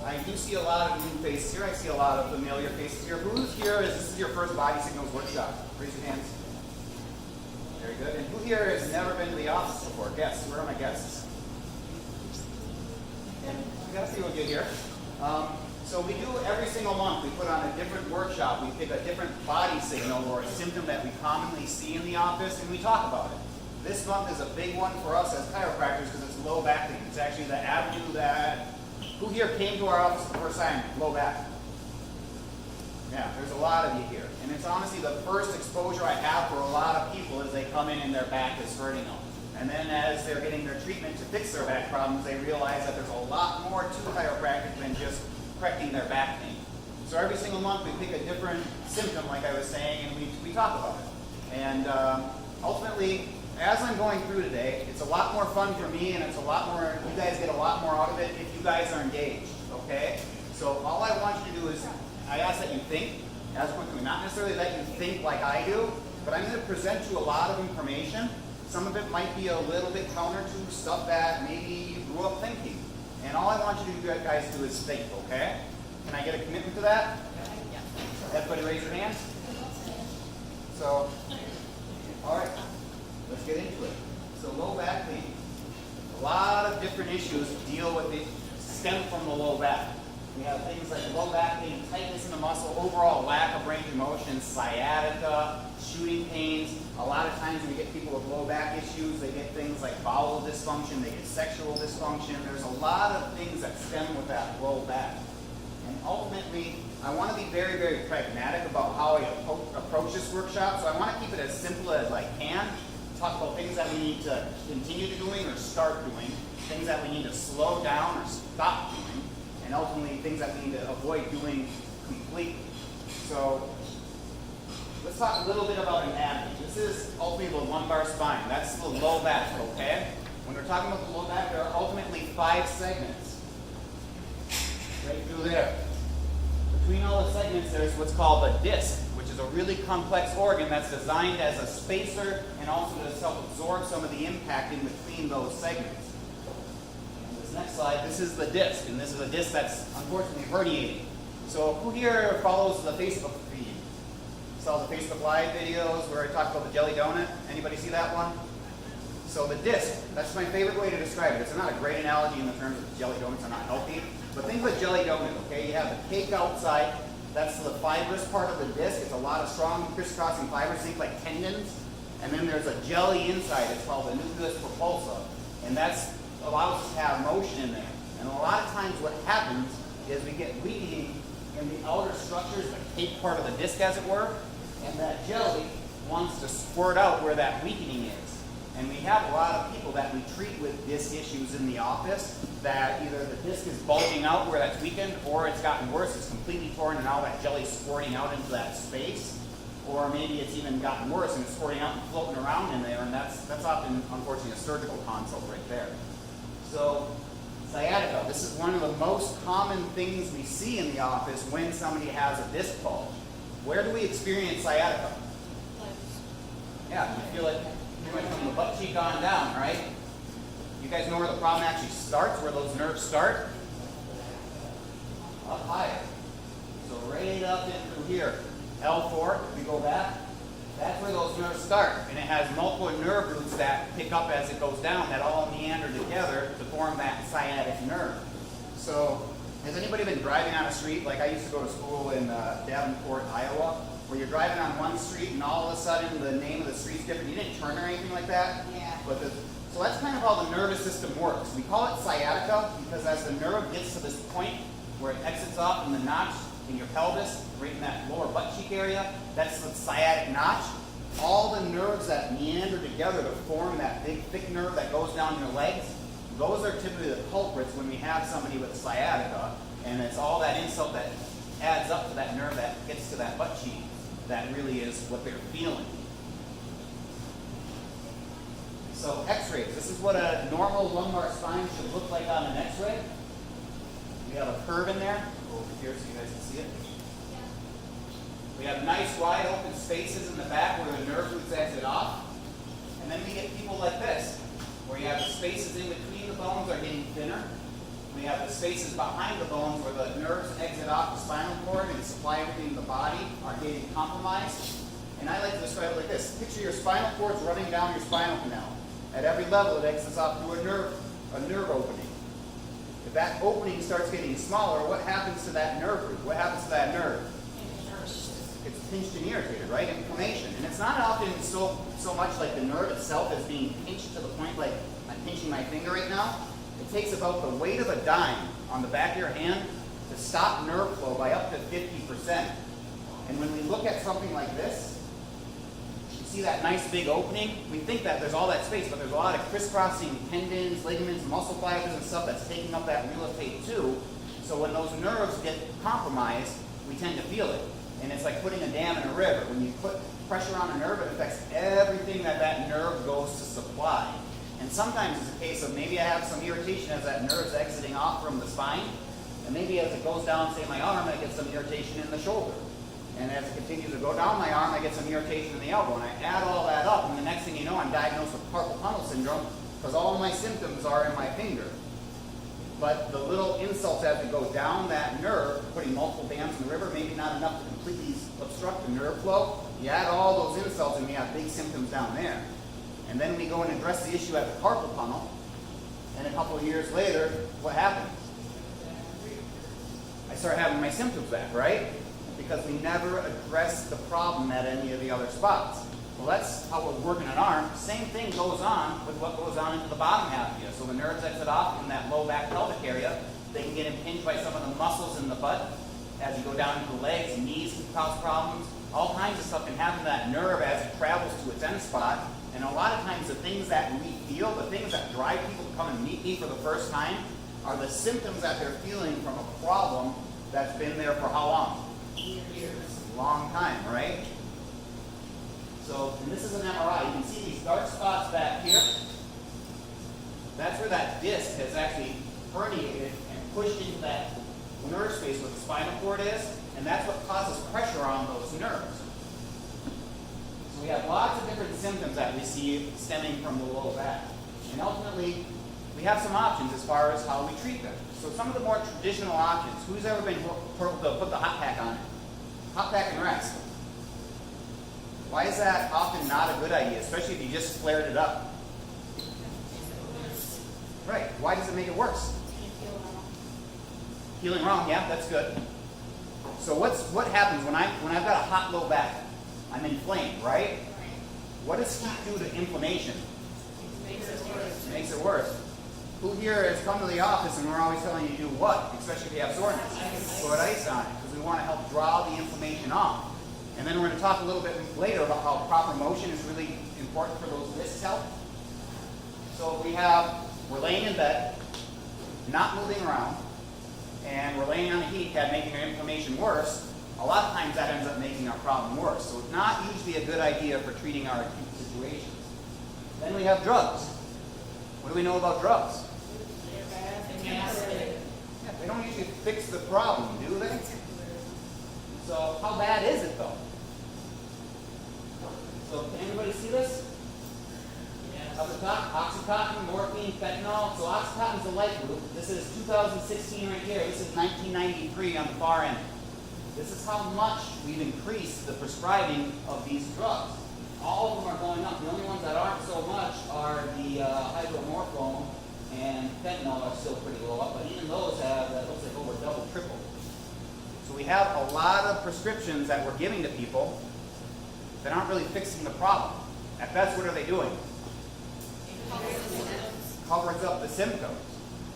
I do see a lot of new faces here. I see a lot of familiar faces here. Who's here is this is your first Body Signals workshop? Raise your hands. Very good. And who here has never been to the office before? Guests. Where are my guests? We got a few of you here. So we do every single month. We put on a different workshop. We pick a different body signal or a symptom that we commonly see in the office, and we talk about it. This month is a big one for us as chiropractors because it's low back pain. It's actually the avenue that, who here came to our office the first time? Low back. Yeah, there's a lot of you here. And it's honestly the first exposure I have for a lot of people as they come in and their back is hurting them. And then as they're getting their treatment to fix their back problems, they realize that there's a lot more to chiropractic than just correcting their back pain. So every single month we pick a different symptom, like I was saying, and we talk about it. And ultimately, as I'm going through today, it's a lot more fun for me, and it's a lot more, you guys get a lot more out of it if you guys are engaged, okay? So all I want you to do is, I ask that you think as quickly, not necessarily that you think like I do, but I'm going to present you a lot of information. Some of it might be a little bit counter to stuff that maybe you grew up thinking. And all I want you to guys do is think, okay? Can I get a commitment to that? Yeah. Everybody raise your hands. So, all right, let's get into it. So low back pain. A lot of different issues deal with it, stem from the low back. We have things like low back pain, tightness in the muscle, overall lack of range of motion, sciatica, shooting pains. A lot of times when we get people with low back issues, they get things like bowel dysfunction, they get sexual dysfunction. There's a lot of things that stem with that low back. And ultimately, I want to be very, very pragmatic about how I approach this workshop. So I want to keep it as simple as I can. Talk about things that we need to continue doing or start doing, things that we need to slow down or stop doing, and ultimately things that we need to avoid doing completely. So let's talk a little bit about anatomy. This is ultimately the lumbar spine. That's the low back, okay? When we're talking about the low back, there are ultimately 5 segments. Right through there. Between all the segments, there's what's called a disc, which is a really complex organ that's designed as a spacer and also to self-absorb some of the impact in between those segments. Next slide, this is the disc, and this is a disc that's unfortunately herniating. So who here follows the Facebook feed? Saw the Facebook Live videos where I talked about the jelly donut? Anybody see that one? So the disc, that's my favorite way to describe it. It's not a great analogy in the terms of jelly donuts are not healthy, but think of a jelly donut, okay? You have the cake outside, that's the fibrous part of the disc. It's a lot of strong crisscrossing fibers, think like tendons, and then there's a jelly inside. It's called the nucleus propulsa, and that's allows us to have motion in there. And a lot of times what happens is we get weakening in the outer structures, the cake part of the disc as it were, and that jelly wants to squirt out where that weakening is. And we have a lot of people that we treat with disc issues in the office that either the disc is bulging out where that's weakened, or it's gotten worse, it's completely torn and now that jelly's squirting out into that space. Or maybe it's even gotten worse and it's squirting out and floating around in there, and that's often, unfortunately, a surgical consult right there. So, sciatica, this is one of the most common things we see in the office when somebody has a disc bulge. Where do we experience sciatica? Yeah, you feel like you went from the butt cheek on down, right? You guys know where the problem actually starts, where those nerves start? Up higher. So right up in through here. L4, if we go back, that's where those nerves start. And it has multiple nerve roots that pick up as it goes down that all meander together to form that sciatic nerve. So, has anybody been driving on a street? Like I used to go to school in Davenport, Iowa, where you're driving on one street and all of a sudden the name of the street's different. You didn't turn or anything like that? Yeah. So that's kind of how the nervous system works. We call it sciatica because as the nerve gets to this point where it exits off in the notch in your pelvis, right in that lower butt cheek area, that's the sciatic notch. All the nerves that meander together to form that big thick nerve that goes down your legs, those are typically the culprits when we have somebody with sciatica, and it's all that insult that adds up to that nerve that gets to that butt cheek that really is what they're feeling. So x-rays, this is what a normal lumbar spine should look like on an x-ray. We have a curve in there, over here so you guys can see it. We have nice wide open spaces in the back where the nerve roots exit off. And then we get people like this, where you have the spaces in between the bones are getting thinner. We have the spaces behind the bones where the nerves exit off the spinal cord and supply everything in the body are getting compromised. And I like to describe it like this. Picture your spinal cords running down your spinal canal. At every level, it exits off through a nerve opening. If that opening starts getting smaller, what happens to that nerve root? What happens to that nerve? It's pinched and irritated, right? Inflammation. And it's not often so much like the nerve itself is being pinched to the point like I'm pinching my finger right now. It takes about the weight of a dime on the back of your hand to stop nerve flow by up to 50%. And when we look at something like this, you see that nice big opening? We think that there's all that space, but there's a lot of crisscrossing tendons, ligaments, muscle fibers and stuff that's taking up that real estate too. So when those nerves get compromised, we tend to feel it. And it's like putting a dam in a river. When you put pressure on a nerve, it affects everything that nerve goes to supply. And sometimes it's a case of maybe I have some irritation as that nerve's exiting off from the spine. And maybe as it goes down, say my arm, I get some irritation in the shoulder. And as it continues to go down my arm, I get some irritation in the elbow. And I add all that up, and the next thing you know, I'm diagnosed with carpal tunnel syndrome because all of my symptoms are in my finger. But the little insults as we go down that nerve, putting multiple dams in the river, maybe not enough to completely obstruct the nerve flow. You add all those insults and we have big symptoms down there. And then we go and address the issue at the carpal tunnel. And a couple of years later, what happens? I start having my symptoms back, right? Because we never address the problem at any of the other spots. Well, that's how we're working an arm. Same thing goes on with what goes on into the bottom half of you. So the nerves exit off in that low back pelvic area. They can get impinged by some of the muscles in the butt. As you go down into the legs, knees can cause problems. All kinds of stuff can happen to that nerve as it travels to its end spot. And a lot of times the things that we feel, the things that drive people to come and meet me for the first time, are the symptoms that they're feeling from a problem that's been there for how long? Years. Long time, right? So, and this is an MRI. You can see these dark spots back here. That's where that disc has actually herniated and pushed into that nerve space where the spinal cord is, and that's what causes pressure on those nerves. So we have lots of different symptoms that we see stemming from the low back. And ultimately, we have some options as far as how we treat them. So some of the more traditional options, who's ever been told to put the hot pack on it? Hot pack and rest. Why is that often not a good idea, especially if you just flared it up? Right. Why does it make it worse? Healing wrong, yeah, that's good. So what happens when I've got a hot low back? I'm inflamed, right? What does heat do to inflammation? It makes it worse. Who here has come to the office and we're always telling you to do what? Especially if you have soreness. Put ice on it, because we want to help draw the inflammation off. And then we're going to talk a little bit later about how proper motion is really important for those wrist health. So we're laying in bed, not moving around, and we're laying on the heat pad making our inflammation worse. A lot of times that ends up making our problem worse. So it's not usually a good idea for treating our acute situations. Then we have drugs. What do we know about drugs? Yeah, they don't usually fix the problem, do they? So how bad is it though? So can anybody see this? Yes. Up the top, Oxycontin, morphine, fentanyl. So Oxycontin is the light group. This is 2016 right here. This is 1993 on the far end. This is how much we've increased the prescribing of these drugs. All of them are going up. The only ones that aren't so much are the hydromorphone and fentanyl are still pretty low up, but even those have, that looks like over double, triple. So we have a lot of prescriptions that we're giving to people that aren't really fixing the problem. At best, what are they doing? Covers up the symptoms.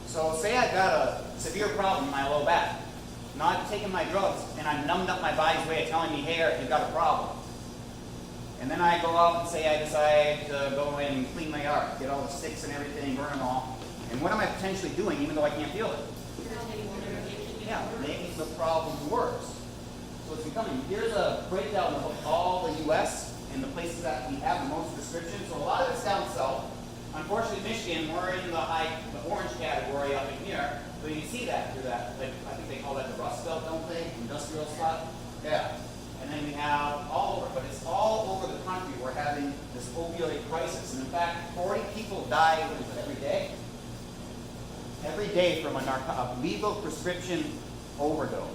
So say I've got a severe problem in my low back. Now I've taken my drugs and I've numbed up my body's way of telling me, hey Eric, you've got a problem. And then I go out and say I decide to go in and clean my yard, get all the sticks and everything, burn them all. And what am I potentially doing even though I can't feel it? Yeah, making the problem worse. So it's becoming, here's a breakdown of all the U.S. and the places that we have the most prescriptions. So a lot of it's down south. Unfortunately, Michigan, we're in the orange category up in here. So you see that through that, like, I think they call that the Rust Belt, don't they? Industrial spot. Yeah. And then we have all over, but it's all over the country. We're having this opioid crisis. And in fact, 40 people die every day. Every day day from a legal prescription overdose.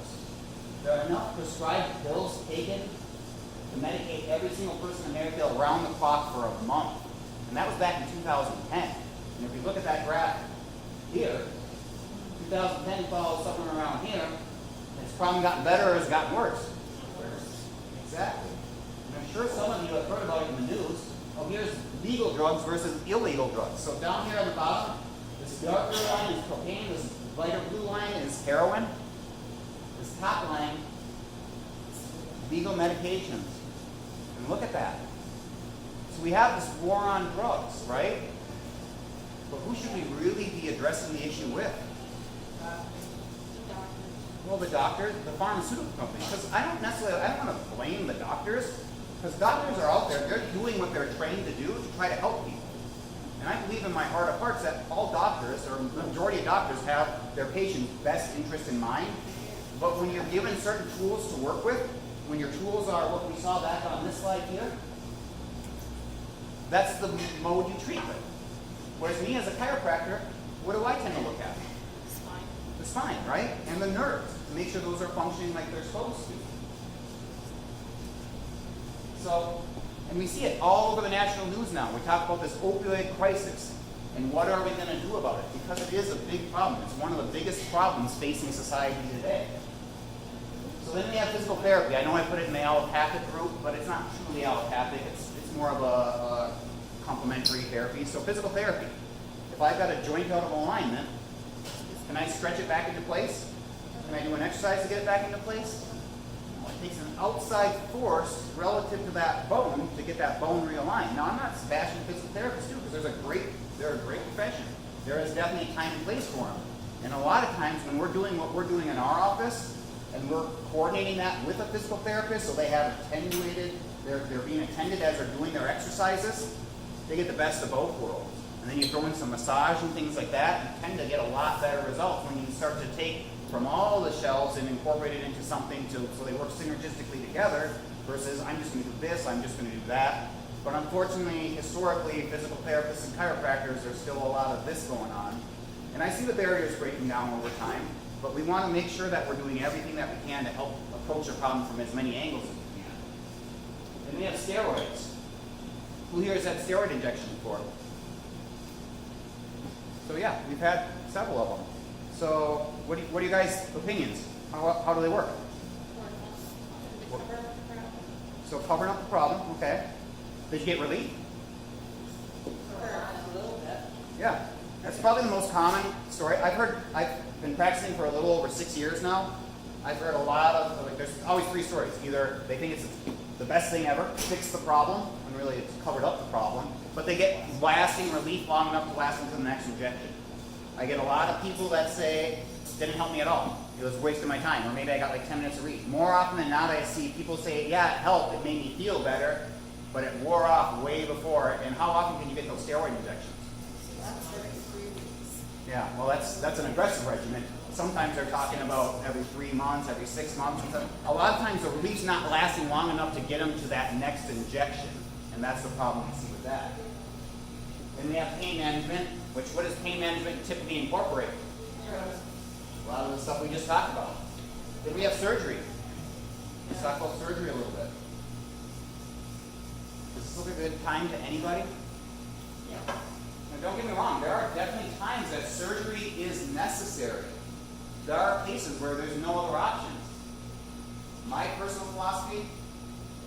There are enough prescribed pills taken to medicate every single person in America around the clock for a month. And that was back in 2010. And if you look at that graph here, 2010 follows something around here, it's probably gotten better or has gotten worse. Exactly. And I'm sure some of you have heard about it in the news. Oh, here's legal drugs versus illegal drugs. So down here on the bottom, this dark blue line is cocaine, this lighter blue line is heroin. This top line, legal medications. And look at that. So we have this war on drugs, right? But who should we really be addressing the issue with? Well, the doctors, the pharmaceutical companies. Because I don't want to blame the doctors, because doctors are out there, they're doing what they're trained to do to try to help people. And I believe in my heart of hearts that all doctors, or the majority of doctors, have their patient's best interest in mind. But when you're given certain tools to work with, when your tools are what we saw back on this slide here, that's the mode you treat with. Whereas me as a chiropractor, what do I tend to look at? The spine, right? And the nerves, to make sure those are functioning like they're supposed to. So, and we see it all over the national news now. We talk about this opioid crisis. And what are we going to do about it? Because it is a big problem. It's one of the biggest problems facing society today. So then we have physical therapy. I know I put it in the allopathic group, but it's not truly allopathic. It's more of a complementary therapy. So physical therapy. If I've got a joint out of alignment, can I stretch it back into place? Can I do an exercise to get it back into place? Well, it takes an outside force relative to that bone to get that bone realigned. Now, I'm not bashing physical therapists too, because they're a great profession. There is definitely a time and place for them. And a lot of times when we're doing what we're doing in our office, and we're coordinating that with a physical therapist, so they have attenuated, they're being attended as they're doing their exercises, they get the best of both worlds. And then you throw in some massage and things like that, you tend to get a lot better results when you start to take from all the shelves and incorporate it into something so they work synergistically together, versus I'm just going to do this, I'm just going to do that. But unfortunately, historically, physical therapists and chiropractors, there's still a lot of this going on. And I see the barriers breaking down over time, but we want to make sure that we're doing everything that we can to help approach a problem from as many angles as we can. And we have steroids. Who here has had steroid injection before? So yeah, we've had several of them. So what are you guys' opinions? How do they work? So covering up the problem, okay. Did you get relief? A little bit. Yeah, that's probably the most common story. I've been practicing for a little over 6 years now. I've heard a lot of, there's always three stories. Either they think it's the best thing ever, fix the problem, and really it's covered up the problem, but they get lasting relief long enough to last until the next injection. I get a lot of people that say, didn't help me at all. It was wasting my time, or maybe I got like 10 minutes of relief. More often than not, I see people say, yeah, it helped, it made me feel better, but it wore off way before. And how often can you get those steroid injections? Every 3 weeks. Yeah, well, that's an aggressive regimen. Sometimes they're talking about every 3 months, every 6 months. A lot of times the relief's not lasting long enough to get them to that next injection, and that's the problem we see with that. Then we have pain management, which what does pain management typically incorporate? A lot of the stuff we just talked about. Then we have surgery. Let's talk about surgery a little bit. Does this look a good time to anybody? Yeah. Now don't get me wrong, there are definitely times that surgery is necessary. There are cases where there's no other options. My personal philosophy,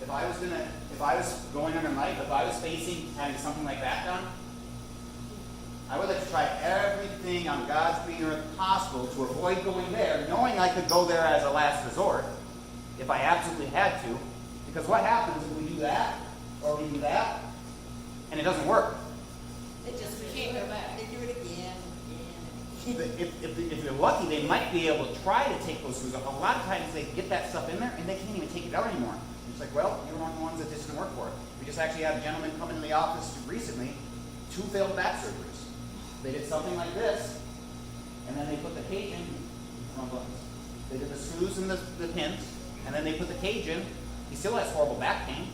if I was going under knife, if I was facing having something like that done, I would like to try everything on God's green earth possible to avoid going there, knowing I could go there as a last resort if I absolutely had to. Because what happens if we do that, or we do that, and it doesn't work? It just, we can't go back. They do it again. If you're lucky, they might be able to try to take those screws off. A lot of times they get that stuff in there and they can't even take it out anymore. It's like, well, you're one of the ones that just didn't work for it. We just actually had a gentleman come into the office recently, 2 failed back surgeries. They did something like this, and then they put the cage in. They did the screws and the pins, and then they put the cage in. He still has horrible back pain.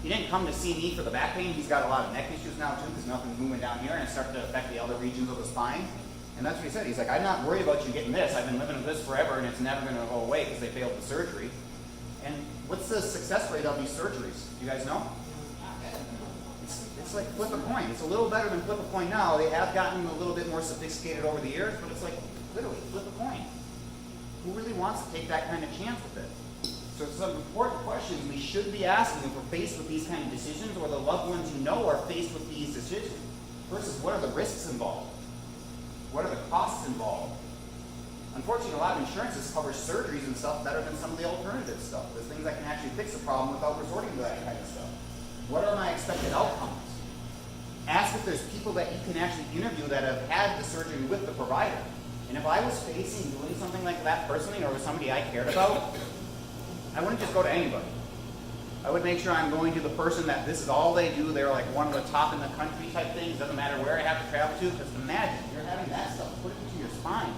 He didn't come to see me for the back pain. He's got a lot of neck issues now too, because nothing's moving down here, and it's starting to affect the other regions of the spine. And that's what he said. He's like, I'm not worried about you getting this. I've been living with this forever, and it's never going to go away because they failed the surgery. And what's the success rate of these surgeries? Do you guys know? It's like flip a coin. It's a little better than flip a coin now. They have gotten a little bit more sophisticated over the years, but it's like literally flip a coin. Who really wants to take that kind of chance with it? So some important questions we should be asking if we're faced with these kind of decisions, or the loved ones you know are faced with these decisions. First is, what are the risks involved? What are the costs involved? Unfortunately, a lot of insurances cover surgeries and stuff better than some of the alternative stuff. There's things that can actually fix a problem without resorting to that kind of stuff. What are my expected outcomes? Ask if there's people that you can actually interview that have had the surgery with the provider. And if I was facing doing something like that personally, or with somebody I cared about, I wouldn't just go to anybody. I would make sure I'm going to the person that this is all they do. They're like one of the top in the country type things. Doesn't matter where I have to travel to. Because imagine, you're having that stuff put into your spine.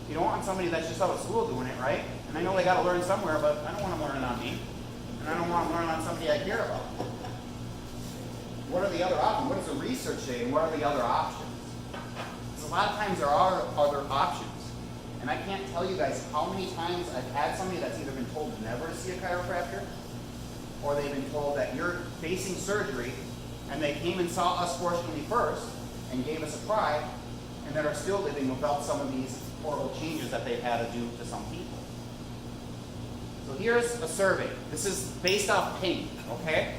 You don't want somebody that's just out of school doing it, right? And I know they got to learn somewhere, but I don't want them learning on me. And I don't want them learning on somebody I care about. What are the other options? What does the research say, and what are the other options? Because a lot of times there are other options. And I can't tell you guys how many times I've had somebody that's either been told never to see a chiropractor, or they've been told that you're facing surgery, and they came and saw us fortunately first, and gave us a try, and that are still living without some of these horrible changes that they've had to do to some people. So here's a survey. This is based off pain, okay?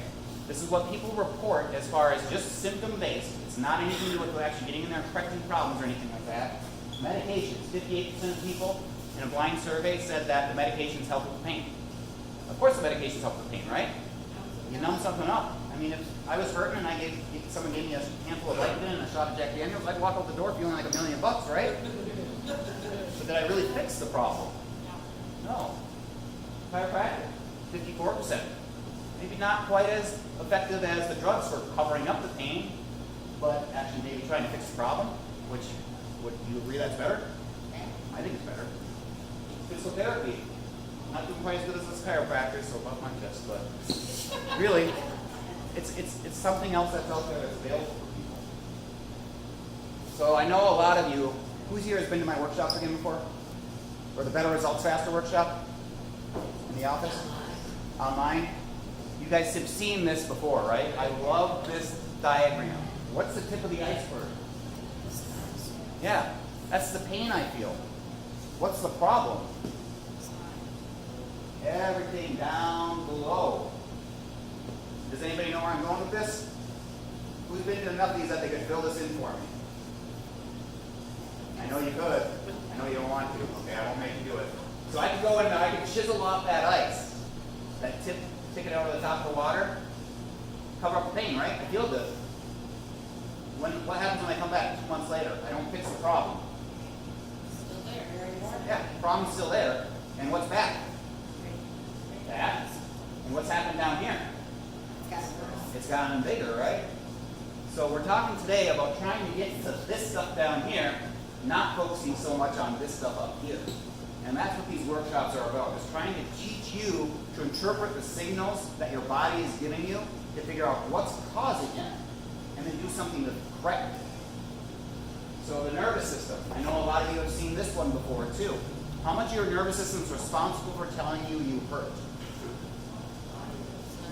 This is what people report as far as just symptom-based. It's not anything to do with actually getting in there and correcting problems or anything like that. Medications, 58% of people in a blind survey said that the medications help with pain. Of course the medications help with pain, right? You numb something up. I mean, if I was hurting and someone gave me a handful of Vicodin and a shot of Jack Daniels, I'd walk out the door feeling like $1 million, right? But did I really fix the problem? No. Chiropractic, 54%. Maybe not quite as effective as the drugs for covering up the pain, but actually maybe trying to fix the problem, which, would you agree that's better? I think it's better. Physical therapy, not doing quite as good as this chiropractor, so above my chest, but really, it's something else that's out there that's available for people. So I know a lot of you, who's here has been to my workshops again before? Or the Better Results Faster workshop? In the office? Online? You guys have seen this before, right? I love this diagram. What's the tip of the iceberg? Yeah, that's the pain I feel. What's the problem? Everything down below. Does anybody know where I'm going with this? Who's been to enough of these that they could fill this in for me? I know you could. I know you don't want to. Okay, I won't make you do it. So I can go in and I can chisel off that ice. That tip, stick it over the top of the water. Cover up the pain, right? I feel good. What happens when I come back 2 months later? I don't fix the problem. Still there, very important. Yeah, the problem's still there. And what's back? That. And what's happened down here? It's gotten bigger, right? So we're talking today about trying to get to this stuff down here, not focusing so much on this stuff up here. And that's what these workshops are about, is trying to teach you to interpret the signals that your body is giving you to figure out what's causing it, and then do something to correct it. So the nervous system. I know a lot of you have seen this one before too. How much of your nervous system is responsible for telling you you hurt?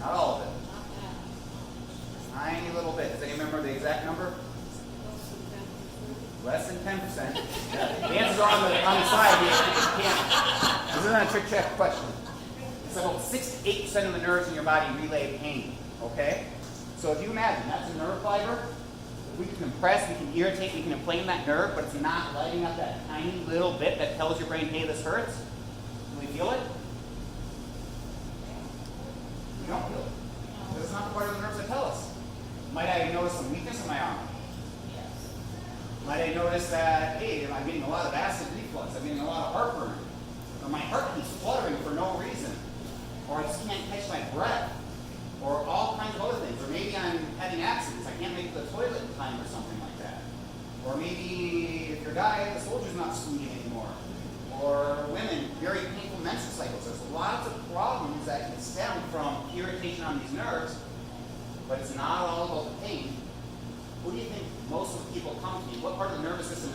Not all of it. Tiny little bit. Does anyone remember the exact number? Less than 10%. The answers are on the side here. You can't. This isn't a trick check question. It's about 6 to 8% of the nerves in your body relay pain. Okay? So if you imagine that's a nerve fiber, we can compress, we can irritate, we can inflame that nerve, but it's not lighting up that tiny little bit that tells your brain, hey, this hurts. Do we feel it? We don't feel it. Because it's not part of the nerves that tell us. Might I notice some weakness in my arm? Might I notice that, hey, I'm getting a lot of acid reflux, I'm getting a lot of heartburn, or my heart keeps fluttering for no reason, or I just can't catch my breath, or all kinds of other things, or maybe I'm having accidents, I can't make the toilet in time or something like that, or maybe if you're a guy, the soldier's not swinging anymore, or women, very painful menstrual cycles. There's lots of problems that can stem from irritation on these nerves, but it's not all about the pain. Who do you think most of the people come to me? What part of the nervous system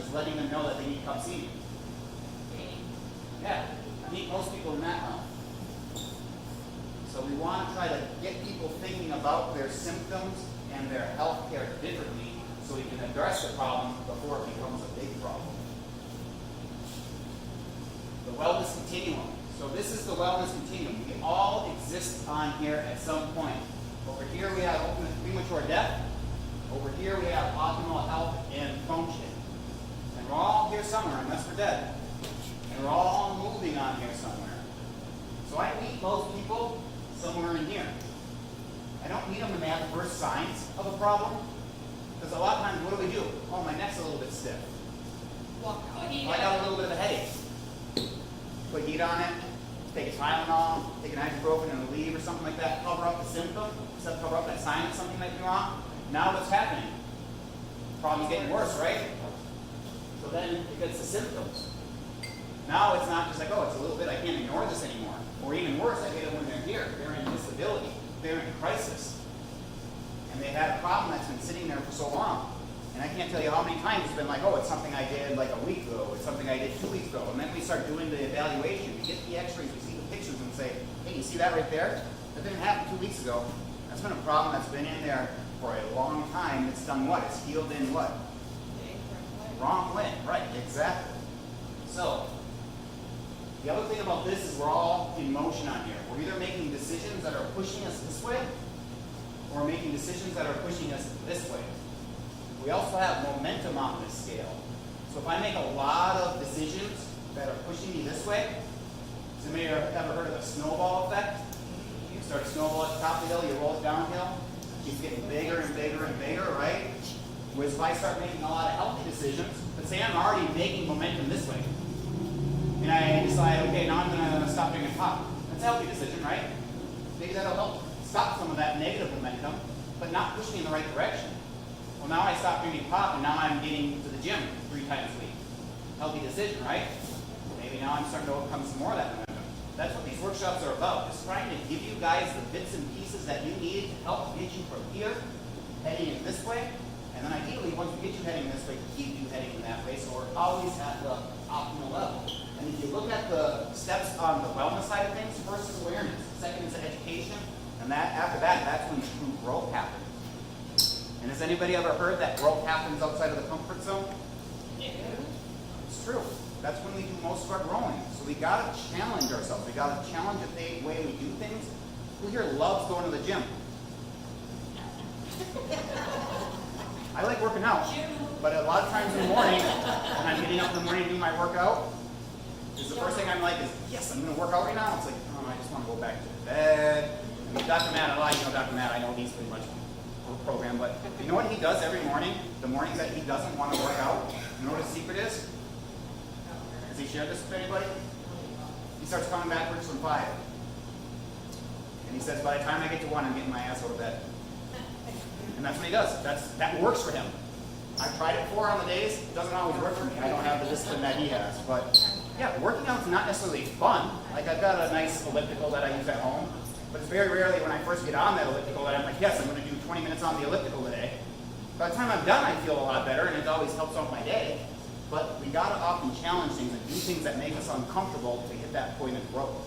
want to try to get people thinking about their symptoms and their health care differently so we can address the problem before it becomes a big problem. The wellness continuum. So this is the wellness continuum. We all exist on here at some point. Over here we have premature death. Over here we have optimal health and function. And we're all here somewhere unless we're dead. And we're all moving on here somewhere. So I meet most people somewhere in here. I don't meet them when they have the first signs of a problem. Because a lot of times, what do? Oh, my neck's a little bit stiff. Walk out. I got a little bit of a headache. Put heat on it, take a Tylenol, take an ibuprofen and a Aleve or something like that, cover up the symptom, cover up that sign that something might be wrong. Now what's happening? The problem's getting worse, right? So then it gets the symptoms. Now it's not just like, oh, it's a little bit, I can't ignore this anymore. Or even worse, I get it when they're here. They're in disability. They're in crisis. And they had a problem that's been sitting there for so long. And I can't tell you how many times it's been like, oh, it's something I did like a week ago. It's something I did 2 weeks ago. And then we start doing the evaluation. We get the x-rays, we see the pictures and say, hey, you see that right there? That didn't happen 2 weeks ago. That's been a problem that's been in there for a long time. It's done what? It's healed in what? Wrong way. Right, exactly. So, the other thing about this is we're all in motion on here. We're either making decisions that are pushing us this way, or making decisions that are pushing us this way. We also have momentum on this scale. So if I make a lot of decisions that are pushing me this way, has anybody ever heard of the snowball effect? You start a snowball at the top of the hill, you roll it downhill, keeps getting bigger and bigger and bigger, right? Whereas if I start making a lot of healthy decisions, but say I'm already making momentum this way, and I decide, okay, now I'm going to stop drinking pop. That's a healthy decision, right? Maybe that'll help stop some of that negative momentum, but not push me in the right direction. Well, now I stop drinking pop, and now I'm getting to the gym 3 times a week. Healthy decision, right? Maybe now I'm starting to overcome some more of that momentum. That's what these workshops are about, just trying to give you guys the bits and pieces that you need to help get you from here, heading in this way, and then ideally, once we get you heading this way, keep you heading in that way, so we're always at the optimal level. And if you look at the steps on the wellness side of things, first is awareness, second is education, and that after that, that's when true growth happens. And has anybody ever heard that growth happens outside of the comfort zone? Yeah. It's true. That's when we do most of our growing. So we gotta challenge ourselves. We gotta challenge the way we do things. Who here loves going to the gym? I like working out, but a lot of times in the morning, when I'm getting up in the morning to do my workout, is the first thing I'm like is, yes, I'm gonna work out right now. It's like, oh, I just want to go back to bed. I mean, Dr. Matt, Dr. Matt, I know he's pretty much programmed, but you know what he does every morning? The mornings that he doesn't want to work out, you know what his secret is? Has he shared this with anybody? He starts coming backwards from 5. And he says, by the time I get to 1, I'm getting my ass out of bed. And that's what he does. That works for him. I've tried it 4 on the days. It doesn't always work for me. I don't have the discipline that he has. But yeah, working out is not necessarily fun. Like I've got a nice elliptical that I use at home. But it's very rarely when I first get on that elliptical that I'm like, yes, I'm going to do 20 minutes on the elliptical today. By the time I'm done, I feel a lot better, and it always helps out my day. But we got to often challenge things and do things that make us uncomfortable to hit that point of growth.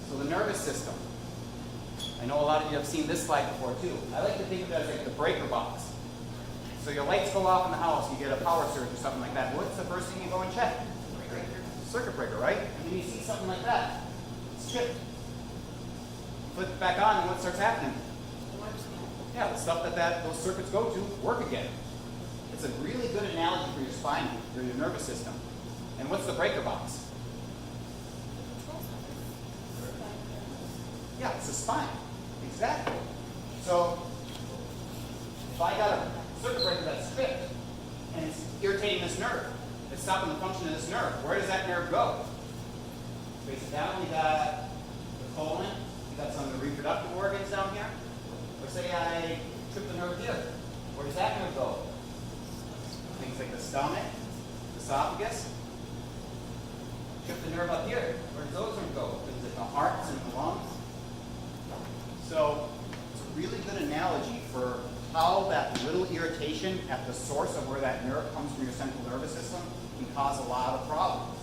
So the nervous system. I know a lot of you have seen this slide before too. I like to think of it as like the breaker box. So your lights go off in the house, you get a power surge or something like that. What's the first thing you go and check? Circuit breaker, right? And then you see something like that. It's tripped. Flip it back on, and what starts happening? Yeah, the stuff that those circuits go to work again. It's a really good analogy for your spine, for your nervous system. And what's the breaker box? Yeah, it's the spine. Exactly. So, if I got a circuit breaker that's stripped, and it's irritating this nerve, it's stopping the function of this nerve, where does that nerve go? Trace it down, you got the colon, you got some of the reproductive organs down here. Or say I trip the nerve here. Where does that nerve go? Things like the stomach, the esophagus. Trip the nerve up here. Where does those nerves go? Things like the hearts and the lungs. So it's a really good analogy for how that little irritation at the source of where that nerve comes from your central nervous system can cause a lot of problems.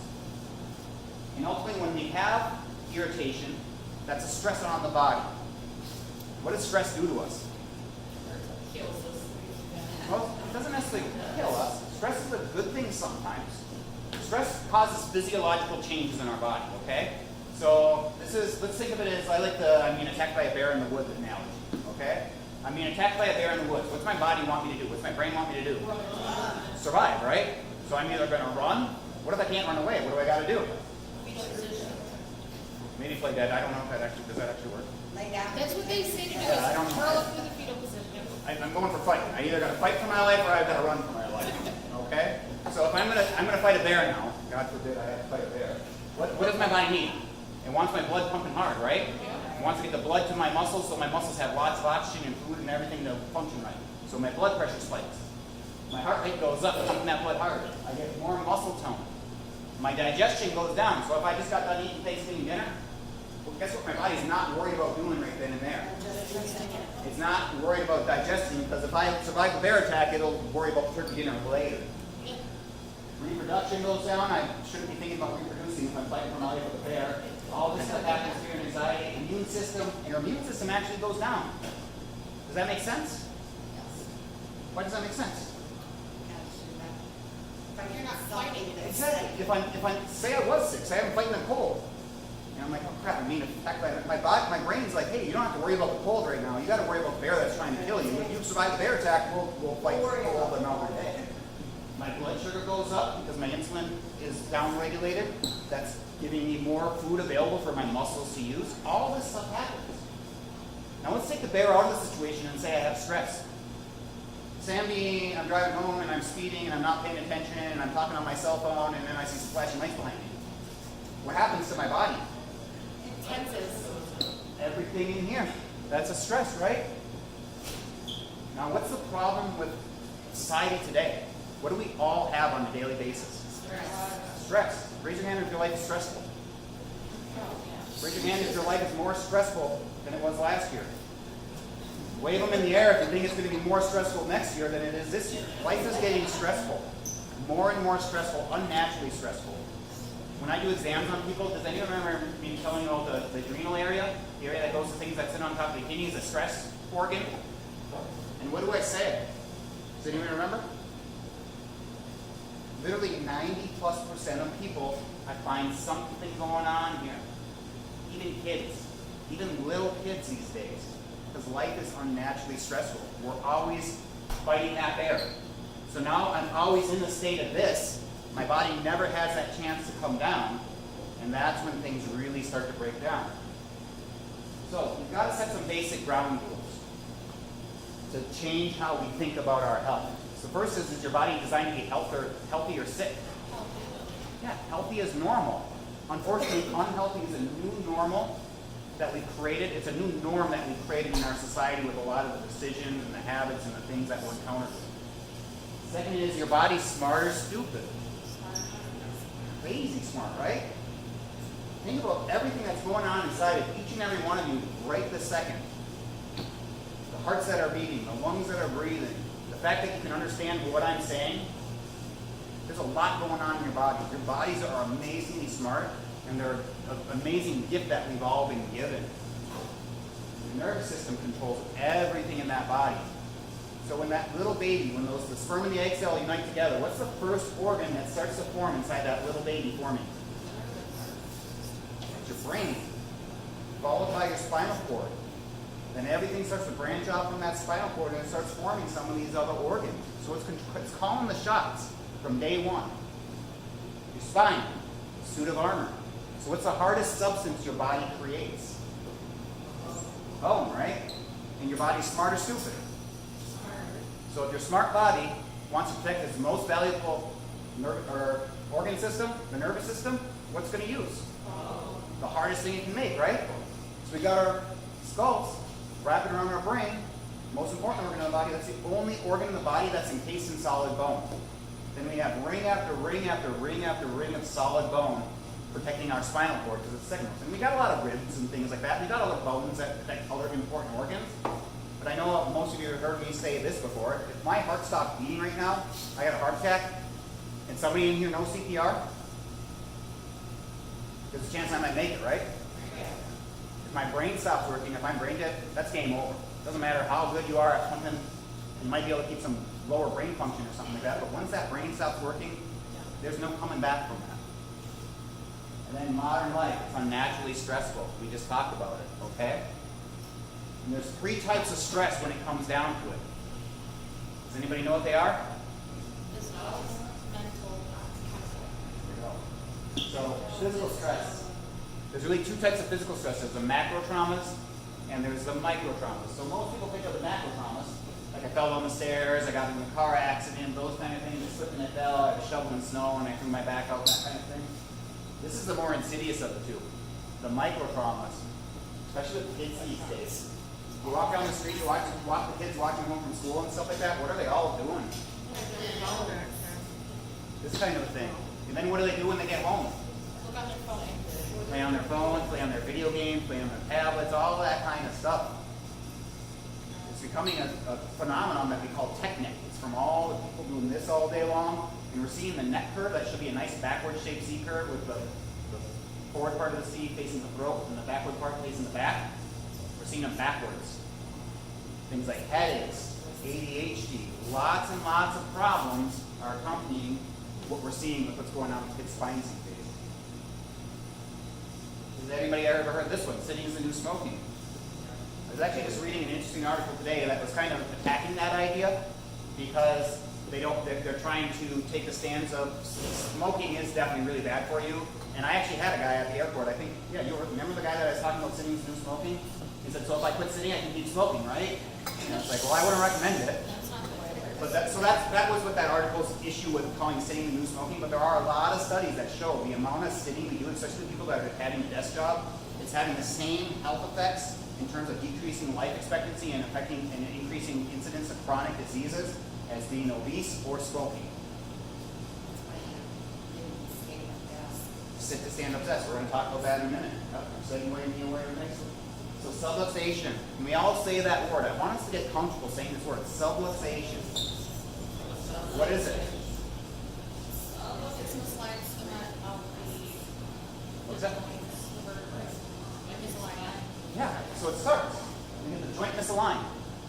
And ultimately, when we have irritation That's a stressor on the body. What does stress do to us? Kills us. Well, it doesn't necessarily kill us. Stress is a good thing sometimes. Stress causes physiological changes in our body, okay? So let's think of it as, I'm being attacked by a bear in the woods analogy, okay? I'm being attacked by a bear in the woods. What's my body want me to do? What's my brain want me to do? Survive, right? So I'm either going to run. What if I can't run away? What do I got to do? Maybe play dead. I don't know if does that actually work? Lay down. That's what they say to do. Yeah, I don't know. Curl up with a fetal position. I'm going for fighting. I either got to fight for my life or I've got to run for my life. Okay? So if I'm gonna fight a bear now, God forbid I have to fight a bear. What does my body need? It wants my blood pumping hard, right? It wants to get the blood to my muscles so my muscles have lots of oxygen and food and everything to function right. So my blood pressure spikes. My heart rate goes up, pumping that blood harder. I get more muscle tone. My digestion goes down. So if I just got done eating Thanksgiving dinner, well, guess what my body's not worried about doing right then and there? It's not worried about digesting, because if I survive a bear attack, it'll worry about turkey dinner later. Reproduction goes down. I shouldn't be thinking about reproducing if I'm fighting for my life with a bear. All this stuff happens to your anxiety. Your immune system actually goes down. Does that make sense? Why does that make sense? You're not fighting this. Exactly. If I say I was sick, say I'm fighting the cold, and I'm like, oh crap, I'm being attacked by my body. My brain's like, hey, you don't have to worry about the cold right now. You got to worry about the bear that's trying to kill you. If you survive the bear attack, we'll fight the cold another day. My blood sugar goes up because my insulin is down-regulated. That's giving me more food available for my muscles to use. All this stuff happens. Now let's take the bear out of the situation and say I have stress. Say I'm driving home and I'm speeding and I'm not paying attention and I'm talking on my cell phone and then I see some flashing lights behind me. What happens to my body? It tenses. Everything in here. That's a stress, right? Now what's the problem with society today? What do we all have on a daily basis? Stress. Raise your hand if your life is stressful. Raise your hand if your life is more stressful than it was last year. Wave them in the air if you think it's going to be more stressful next year than it is this year. Life is getting stressful. More and more stressful, unnaturally stressful. When I do exams on people, does anyone remember me telling you about the adrenal area? The area that goes to things that sit on top of the kidneys, the stress organ? And what do I say? Does anyone remember? Literally 90+% of people, I find something going on here. Even kids, even little kids these days, because life is unnaturally stressful. We're always fighting that bear. So now I'm always in the state of this. My body never has that chance to come down, and that's when things really start to break down. So we've got to set some basic ground rules to change how we think about our health. So first is your body designed to be healthy or sick? Yeah, healthy is normal. Unfortunately, unhealthy is a new normal that we've created. It's a new norm that we've created in our society with a lot of the decisions and the habits and the things that we're encountering. Second is your body's smart or stupid. Crazy smart, right? Think about everything that's going on inside of each and every one of you right this second. The hearts that are beating, the lungs that are breathing, the fact that you can understand what I'm saying. There's a lot going on in your body. Your bodies are amazingly smart, and they're an amazing gift that we've all been given. The nervous system controls everything in that body. So when that little baby, when the sperm and the egg cell unite together, what's the first organ that starts to form inside that little baby forming? It's your brain, followed by your spinal cord. Then everything starts to branch off from that spinal cord and it starts forming some of these other organs. So it's calling the shots from day one. Your spine, suit of armor. So what's the hardest substance your body creates? Bone, right? And your body's smart or stupid? So if your smart body wants to protect its most valuable organ system, the nervous system, what's it going to use? The hardest thing it can make, right? So we got our skulls wrapping around our brain. Most important organ in the body, that's the only organ in the body that's encased in solid bone. Then we have ring after ring after ring after ring of solid bone protecting our spinal cord because it's signals. And we got a lot of ribs and things like that. We got other bones that protect other important organs. But I know most of you have heard me say this before. If my heart stopped beating right now, I got a heart attack, and somebody in here knows CPR, there's a chance I might make it, right? my brain stops working, if I'm brain dead, that's game over. Doesn't matter how good you are at something, you might be able to keep some lower brain function or something like that, but once that brain stops working, there's no coming back from that. And then modern life, it's unnaturally stressful. We just talked about it, okay? And there's 3 types of stress when it comes down to it. Does anybody know what they are? Physical, mental, chemical. So, physical stress. There's really 2 types of physical stress. There's the macro traumas and there's the micro traumas. So most people think of the macro traumas, like I fell down the stairs, I got in a car accident, those kind of things, I slipped and I fell, I had a shovel in snow and I threw my back out, that kind of thing. This is the more insidious of the 2. The micro traumas, especially with kids these days. You walk down the street, you watch the kids watching home from school and stuff like that, what are they all doing? This kind of a thing. And then what do they do when they get home? Look on their phone. Play on their phones, play on their video games, play on their tablets, all that kind of stuff. It's becoming a phenomenon that we call technic. It's from all the people doing this all day long. And we're seeing the neck curve. That should be a nice backward shaped C curve with the forward part of the C facing the throat and the backward part facing the back. We're seeing them backwards. Things like headaches, ADHD, lots and lots of problems are accompanying what we're seeing with what's going on with kids' spines these days. Has anybody ever heard this one? Sitting is the new smoking. I was actually just reading an interesting article today that was kind of attacking that idea because they're trying to take the stance of smoking is definitely really bad for you. And I actually had a guy at the airport, I think, yeah, you remember the guy that I was talking about sitting is the new smoking? He said, so if I quit sitting, I can keep smoking, right? And I was like, well, I wouldn't recommend it. But that was what that article's issue with calling sitting the new smoking. But there are a lot of studies that show the amount of sitting we do, especially people that are having a desk job, it's having the same health effects in terms of decreasing life expectancy and affecting and increasing incidence of chronic diseases as being obese or smoking. Sit to stand up desk. We're going to talk about that in a minute. Segueing me away nicely. So subluxation. And we all say that word. I want us to get comfortable saying this word. Subluxation. What is it? It's misaligned cement of What's that? the vertebrae. Misaligned. Yeah. So it starts. We get the joint misaligned.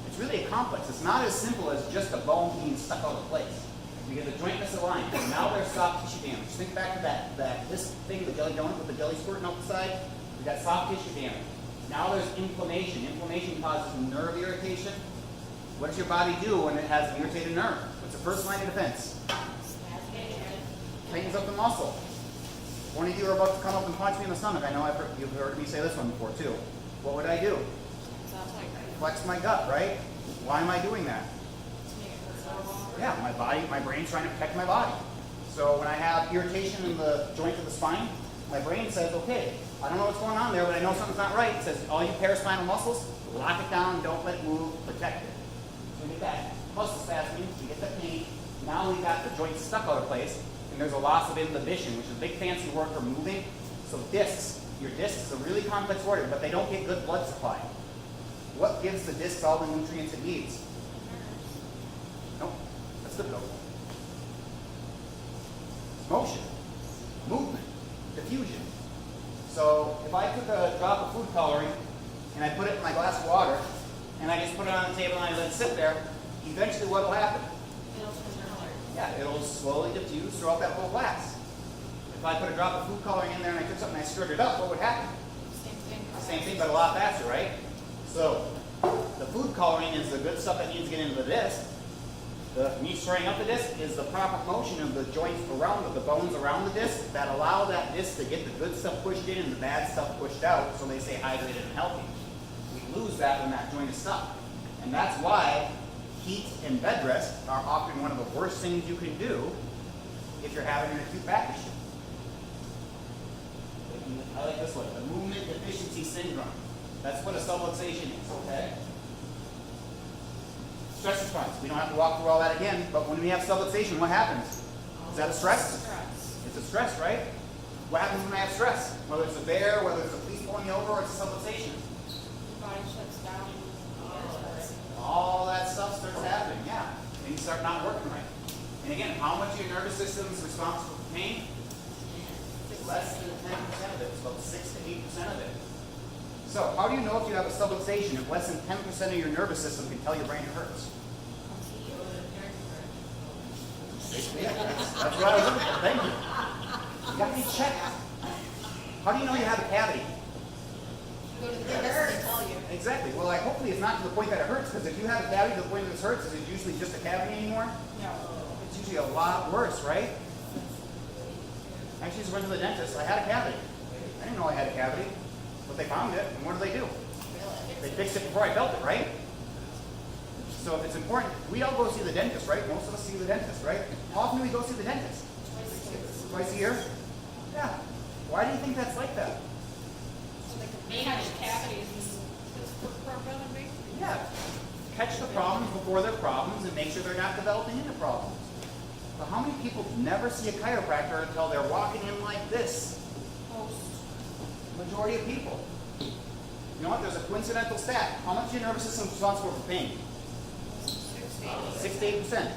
It's really a complex. It's not as simple as just a bone being stuck out of place. We get the joint misaligned. And now there's soft tissue damage. Think back to this thing, the jelly donut with the jelly squirting out the side. We got soft tissue damage. Now there's inflammation. Inflammation causes nerve irritation. What does your body do when it has an irritated nerve? What's the first line of defense? Tightens up the muscle. One of you are about to come up and punch me in the stomach. I know you've heard me say this one before too. What would I do? Flex my gut, right? Why am I doing that? Yeah, my brain's trying to protect my body. So when I have irritation in the joint of the spine, my brain says, okay, I don't know what's going on there, but I know something's not right. It says, all you paraspinal muscles, lock it down, don't let it move, protect it. So we get that muscle spasming, we get that pain. Now we've got the joint stuck out of place, and there's a loss of inhibition, which is a big fancy word for moving. So discs, your discs is a really complex word, but they don't get good blood supply. What gives the disc all the nutrients it needs? Nope. That's the goal. Motion, movement, diffusion. So if I took a drop of food coloring and I put it in my glass of water and I just put it on the table and I let it sit there, eventually what will happen? It'll turn color. Yeah, it'll slowly diffuse throughout that whole glass. If I put a drop of food coloring in there and I took something and I stirred it up, what would happen? Same thing. Same thing, but a lot faster, right? So the food coloring is the good stuff that needs to get into the disc. Me stirring up the disc is the proper motion of the joints around the bones around the disc that allow that disc to get the good stuff pushed in and the bad stuff pushed out, so they stay hydrated and healthy. We lose that when that joint is stuck. And that's why heat and bed rest are often one of the worst things you can do if you're having an acute back issue. I like this one, the movement deficiency syndrome. That's what a subluxation is, okay? Stress response. We don't have to walk through all that again, but when we have subluxation, what happens? Is that a stress? It's a stress, right? What happens when I have stress? Whether it's a bear, whether it's a police pulling me over, or it's a subluxation. Your body shuts down. All that stuff starts happening, yeah. Things start not working right. And again, how much of your nervous system is responsible for pain? Less than 10% of it. It's about 6 to 8% of it. So, how do you know if you have a subluxation if less than 10% of your nervous system can tell your brain it hurts? Yeah, that's what I was looking for. Thank you. You got to be checked. How do you know you have a cavity? Go to the dentist and tell you. Exactly. Well, hopefully it's not to the point that it hurts, because if you have a cavity to the point that it hurts, is it usually just a cavity anymore? No. It's usually a lot worse, right? I actually just went to the dentist. I had a cavity. I didn't know I had a cavity, but they found it, and what do? They fixed it before I felt it, right? So if it's important, we all go see the dentist, right? Most of us see the dentist, right? How often do we go see the dentist? Twice a year? Yeah. Why do you think that's like that? So they can catch cavities for preventing. Yeah. Catch the problems before they're problems and make sure they're not developing into problems. So how many people never see a chiropractor until they're walking in like this? Majority of people. You know what? There's a coincidental stat. How much of your nervous system is responsible for pain? 6 to 8%.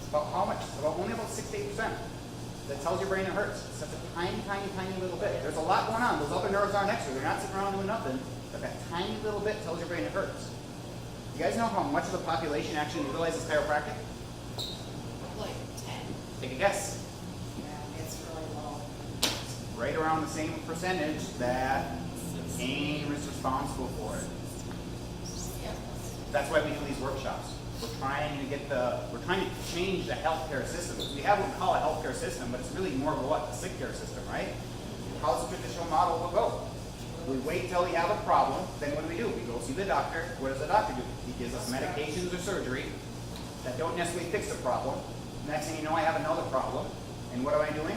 About how much? Only about 6 to 8%. That tells your brain it hurts. It's such a tiny, tiny, tiny little bit. There's a lot going on. Those other nerves aren't extra. They're not sitting around doing nothing. But that tiny little bit tells your brain it hurts. You guys know how much of the population actually utilizes chiropractic? Like 10. Take a guess. Yeah, it's really low. Right around the same percentage that pain is responsible for it. Yep. That's why we do these workshops. We're trying to change the healthcare system. We have what we call a healthcare system, but it's really more of a what? A sick care system, right? How's the traditional model will go? We wait till we have a problem, then what do? We go see the doctor. What does the doctor do? He gives us medications or surgery that don't necessarily fix the problem. Next thing you know, I have another problem. And what am I doing?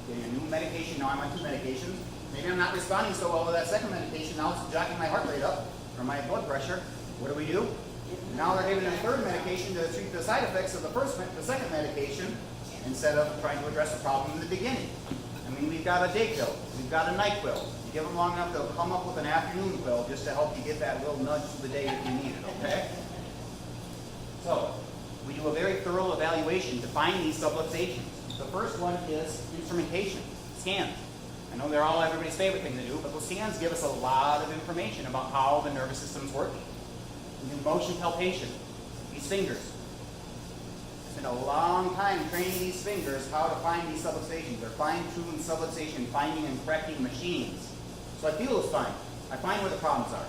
Getting a new medication. Now I'm on 2 medications. Maybe I'm not responding so well to that second medication. Now it's jacking my heart rate up or my blood pressure. What do? Now they're giving a 3rd medication to treat the side effects of the second medication instead of trying to address the problem in the beginning. I mean, we've got a day pill. We've got a night pill. You give them long enough, they'll come up with an afternoon pill just to help you get that little nudge through the day if you need it, okay? So, we do a very thorough evaluation to find these subluxations. The first one is instrumentation, scans. I know they're all everybody's favorite thing to do, but those scans give us a lot of information about how the nervous system's working. We do motion palpation, these fingers. It's been a long time training these fingers how to find these subluxations. They're fine-tuned subluxation finding and correcting machines. So I feel it's fine. I find where the problems are.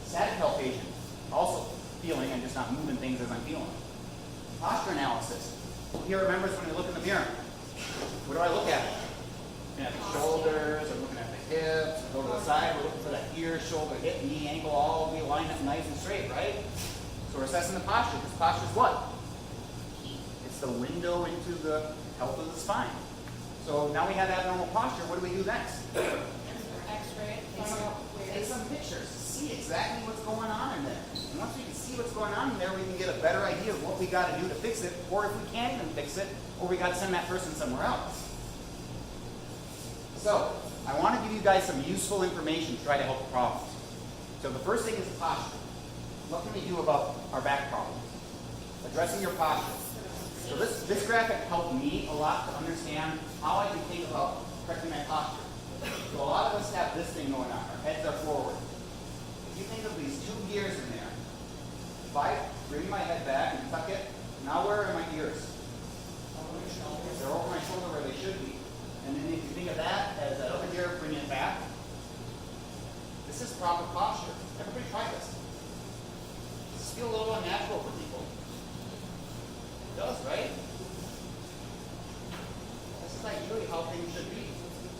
Static palpation, also feeling and just not moving things as I'm feeling. Posture analysis. Who here remembers when you look in the mirror? What do I look at? Looking at the shoulders, or looking at the hips, go to the side, we're looking for that ear, shoulder, hip, knee, ankle, all be lined up nice and straight, right? So we're assessing the posture, because posture is what? It's the window into the health of the spine. So now we have abnormal posture, what do we do next? X-ray. Take some pictures, see exactly what's going on in there. And once we can see what's going on in there, we can get a better idea of what we got to do to fix it, or if we can't even fix it, or we got to send that person somewhere else. So, I want to give you guys some useful information to try to help the problems. So the first thing is posture. What can we do about our back problems? Addressing your posture. So this graphic helped me a lot to understand how I can think about correcting my posture. So a lot of us have this thing going on. Our heads are forward. If you think of these 2 gears in there, if I bring my head back and tuck it, now where are my ears? They're over my shoulder where they should be. And then if you think of that as that other gear, bring it back. This is proper posture. Everybody try this. Does this feel a little unnatural for people? It does, right? This is ideally how things should be.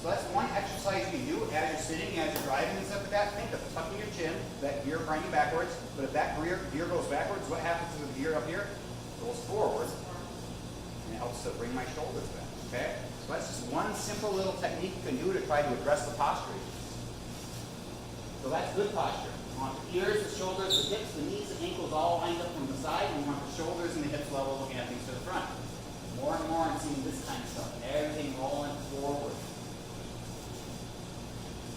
So that's one exercise you do as you're sitting, as you're driving and stuff like that. Think of tucking your chin, that gear bringing backwards. But if that gear goes backwards, what happens to the gear up here? It goes forward. And it helps to bring my shoulders back. Okay? So that's just one simple little technique you can do to try to address the posture issues. So that's good posture. We want the ears, the shoulders, the hips, the knees, the ankles all lined up from the side. And we want the shoulders and the hips level looking at things to the front. More and more I'm seeing this kind of stuff. Everything rolling forward.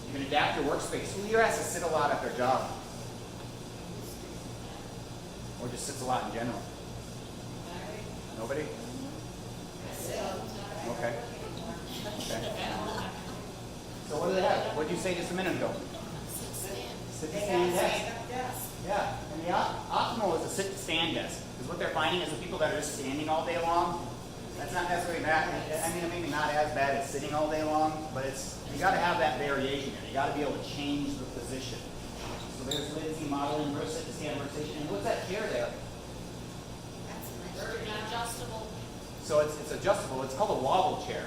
You can adapt your workspace. Who here has to sit a lot at their job? Or just sits a lot in general? Nobody? Okay. Okay. So what do they have? What did you say just a minute ago? Sit to They stand got desk. stand-up desk. Yeah, and the optimal is a sit to stand desk. Because what they're finding is the people that are just standing all day long, that's not necessarily bad. I mean, maybe not as bad as sitting all day long, but it's, you got to have that variation here. You got to be able to change the position. So there's Lindsay modeling her sit to stand workstation. And what's that chair there? Very adjustable. So it's adjustable. It's called a wobble chair.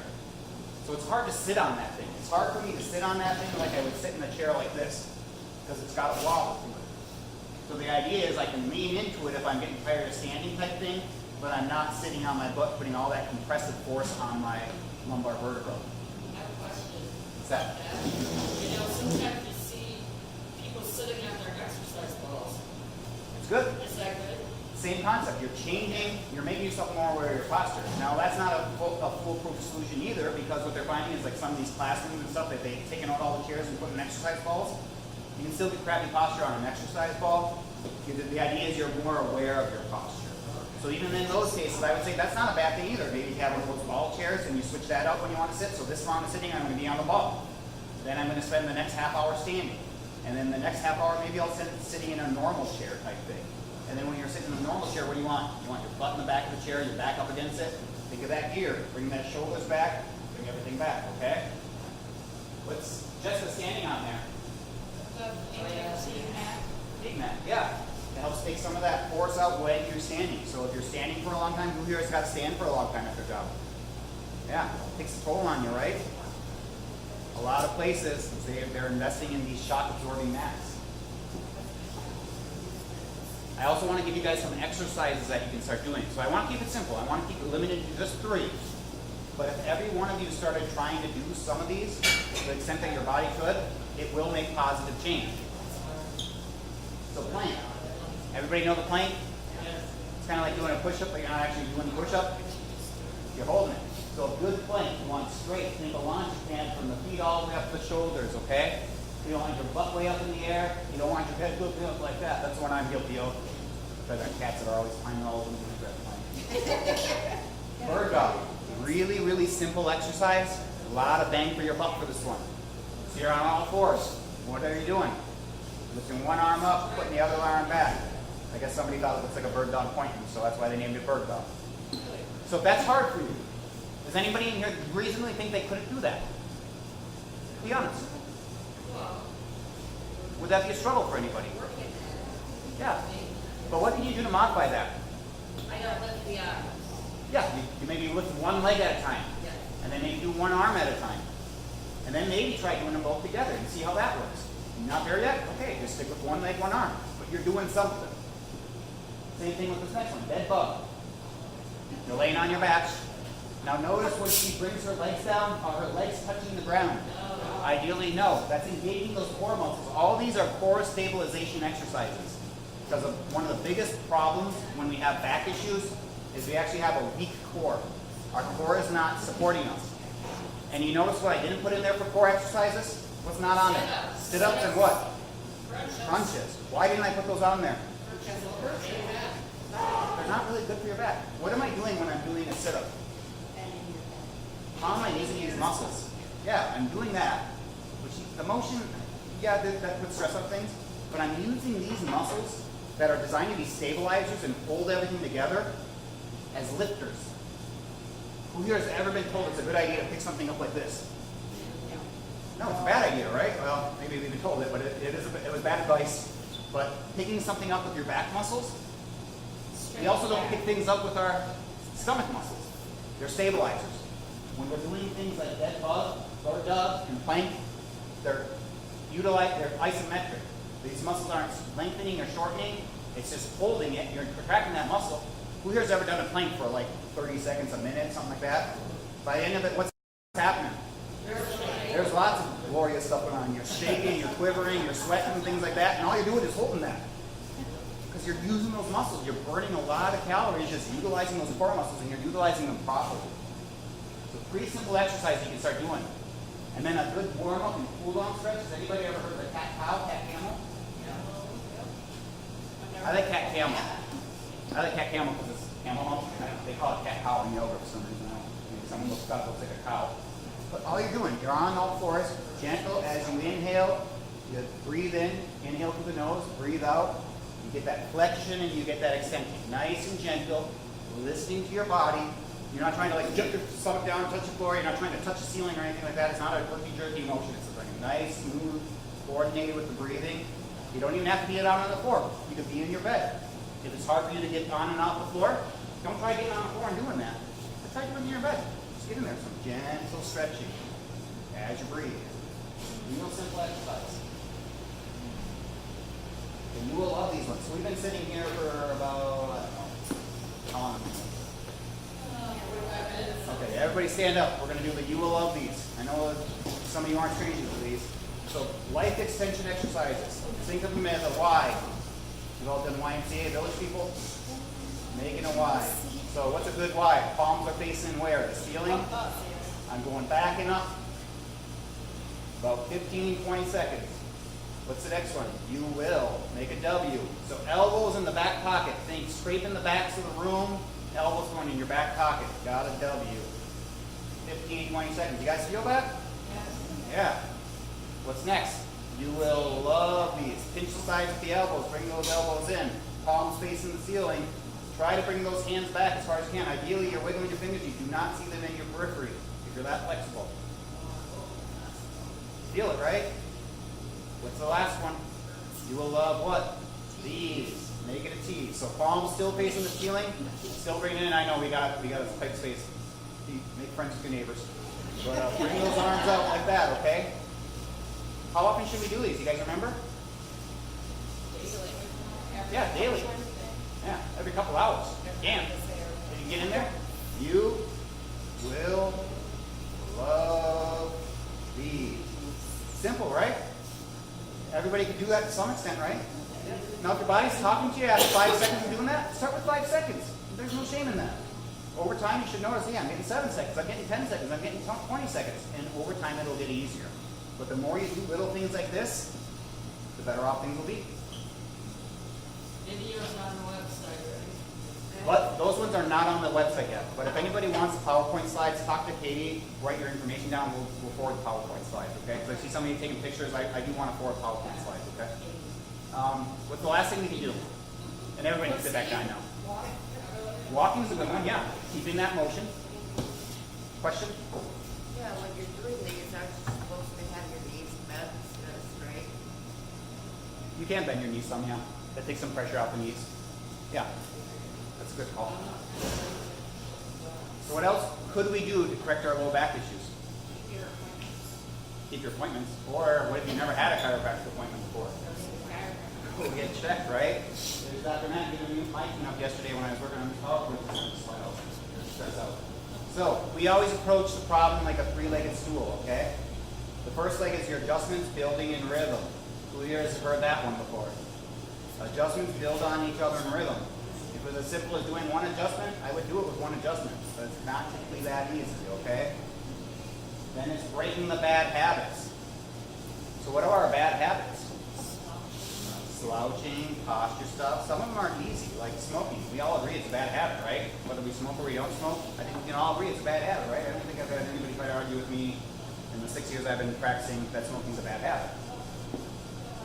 So it's hard to sit on that thing. It's hard for me to sit on that thing like I would sit in a chair like this, because it's got a wobble to it. So the idea is I can lean into it if I'm getting tired of standing type thing, but I'm not sitting on my butt, putting all that compressive force on my lumbar vertebra. I have a question. What's that? You know, sometimes you see people sitting on their exercise balls. It's good. Is that good? Same concept. You're changing, you're making yourself more aware of your posture. Now, that's not a foolproof solution either, because what they're finding is like some of these classrooms and stuff, that they've taken out all the chairs and put in exercise balls. You can still get crappy posture on an exercise ball. The idea is you're more aware of your posture. So even in those cases, I would say that's not a bad thing either. Maybe you have one of those ball chairs and you switch that up when you want to sit. So this round of sitting, I'm going to be on the ball. Then I'm going to spend the next half hour standing. And then the next half hour, maybe I'll sit sitting in a normal chair type thing. And then when you're sitting in a normal chair, what do you want? You want your butt in the back of the chair, your back up against it. Think of that gear. Bring that shoulders back, bring everything back, okay? What's Jessica standing on there? Big mat, yeah. It helps take some of that force out when you're standing. So if you're standing for a long time, who here has got to stand for a long time at their job? Yeah, it takes a toll on you, right? A lot of places, they're investing in these shock absorbing mats. I also want to give you guys some exercises that you can start doing. So I want to keep it simple. I want to keep it limited to just 3. But if every one of you started trying to do some of these, to the extent that your body could, it will make positive change. So plank. Everybody know the plank? It's kind of like doing a push-up, but you're not actually doing the push-up. You're holding it. So a good plank, you want straight. Think a launch pad from the feet all the way up to the shoulders, okay? You don't want your butt way up in the air. You don't want your head looking up like that. That's what I'm guilty of. Because there are cats that are always climbing all over me when I grab the plank. Bird dog. Really, really simple exercise. A lot of bang for your butt for this one. So you're on all fours. What are you doing? Lifting one arm up, putting the other arm back. I guess somebody thought it looks like a bird dog pointing, so that's why they named it bird dog. So if that's hard for you, does anybody in here reasonably think they couldn't do that? Be honest. Would that be a struggle for anybody? Yeah. But what can you do to modify that? I don't lift the arms. Yeah, you maybe lift one leg at a time. Yeah. And then maybe do one arm at a time. And then maybe try doing them both together and see how that works. Not there yet? Okay, just stick with one leg, one arm. But you're doing something. Same thing with this next one, dead bug. You're laying on your back. Now notice when she brings her legs down, are her legs touching the ground? No. Ideally, no. That's engaging those core muscles. All these are core stabilization exercises. Because of one of the biggest problems when we have back issues is we actually have a weak core. Our core is not supporting us. And you notice what I didn't put in there for core exercises? What's not on there? Sit-ups and what? Crunches. Why didn't I put those on there? They're not really good for your back. What am I doing when I'm doing a sit-up? How am I using these muscles? Yeah, I'm doing that. Which the motion, yeah, that puts stress on things. But I'm using these muscles that are designed to be stabilizers and hold everything together as lifters. Who here has ever been told it's a good idea to pick something up like this? No, it's a bad idea, right? Well, maybe we've been told it, but it was bad advice. But picking something up with your back muscles, we also don't pick things up with our stomach muscles. They're stabilizers. When we're doing things like dead bug, bird dog, and plank, they're isometric. These muscles aren't lengthening or shortening. It's just holding it. You're contracting that muscle. Who here has ever done a plank for like 30 seconds, a minute, something like that? By the end of it, what's happening? There's lots of glorious stuff going on. You're shaking, you're quivering, you're sweating, and things like that. And all you're doing is holding that. Because you're using those muscles. You're burning a lot of calories just utilizing those core muscles, and you're utilizing them properly. So pretty simple exercise you can start doing. And then a good warm-up and cool-down stretch. Has anybody ever heard of the cat-cow, cat-camel? I like cat-camel. I like cat-camel because it's camel hump. They call it cat-cow in yoga for some reason. Maybe someone looks up, looks like a cow. But all you're doing, you're on all fours, gentle as you inhale, you breathe in, inhale through the nose, breathe out. You get that flexion and you get that extension. Nice and gentle, listening to your body. You're not trying to like jerk your stomach down, touch the floor. You're not trying to touch the ceiling or anything like that. It's not a jerky motion. It's like a nice, smooth, coordinated with the breathing. You don't even have to be out on the floor. You can be in your bed. If it's hard for you to get on and off the floor, don't try getting on the floor and doing that. Just try doing it in your bed. Just get in there. Some gentle stretching as you breathe. Real simple exercise. And you will love these ones. So we've been sitting here for about, I don't know, how long? Okay, everybody stand up. We're going to do the you will love these. I know some of you aren't trained to these. So life extension exercises. Think of them as a Y. You've all done YMCA, village people? Making a Y. So what's a good Y? Palms are facing where? The ceiling? I'm going back and up. About 15, 20 seconds. What's the next one? You will. Make a W. So elbows in the back pocket. Think scraping the backs of the room. Elbows going in your back pocket. Got a W. 15, 20 seconds. You guys feel that? Yeah. What's next? You will love these. Pinch the sides with the elbows. Bring those elbows in. Palms facing the ceiling. Try to bring those hands back as far as you can. Ideally, you're wiggling your fingers. You do not see them in your periphery if you're that flexible. Feel it, right? What's the last one? You will love what? These. Make it a T. So palms still facing the ceiling. Still bringing it in. I know we got a tight space. Make friends with your neighbors. But bring those arms out like that, okay? How often should we do these? You guys remember? Daily. Yeah, daily. Yeah, every couple hours. Damn. Did you get in there? You will love these. Simple, right? Everybody can do that to some extent, right? Now, if your body's talking to you after 5 seconds of doing that, start with 5 seconds. There's no shame in that. Over time, you should notice, yeah, I'm getting 7 seconds, I'm getting 10 seconds, I'm getting 20 seconds. And over time, it'll get easier. But the more you do little things like this, the better off things will be. Videos on the website, right? But those ones are not on the website yet. But if anybody wants PowerPoint slides, talk to Katie, write your information down, we'll forward the PowerPoint slides, okay? Because I see some of you taking pictures, I do want to forward PowerPoint slides, okay? What's the last thing we can do? And everybody can sit back down now. Walking is a good one, yeah. Keeping that motion. Question? Yeah, when you're doing these, aren't you supposed to have your knees bent instead of straight? You can bend your knees some, yeah. That takes some pressure off the knees. Yeah. That's a good call. So what else could we do to correct our low back issues? Keep your appointments. Or what if you never had a chiropractic appointment before? We'll get checked, right? There's Dr. Matt giving me my up yesterday when I was working on this PowerPoint. Stress out. So we always approach the problem like a three-legged stool, okay? The first leg is your adjustments, building in rhythm. Who here has heard that one before? Adjustments build on each other in rhythm. If it was as simple as doing one adjustment, I would do it with one adjustment. But it's not typically that easy, okay? Then it's breaking the bad habits. So what are our bad habits? Slouching, posture stuff. Some of them aren't easy, like smoking. We all agree it's a bad habit, right? Whether we smoke or we don't smoke, I think we can all agree it's a bad habit, right? I don't think I've had anybody try to argue with me in the 6 years I've been practicing that smoking's a bad habit.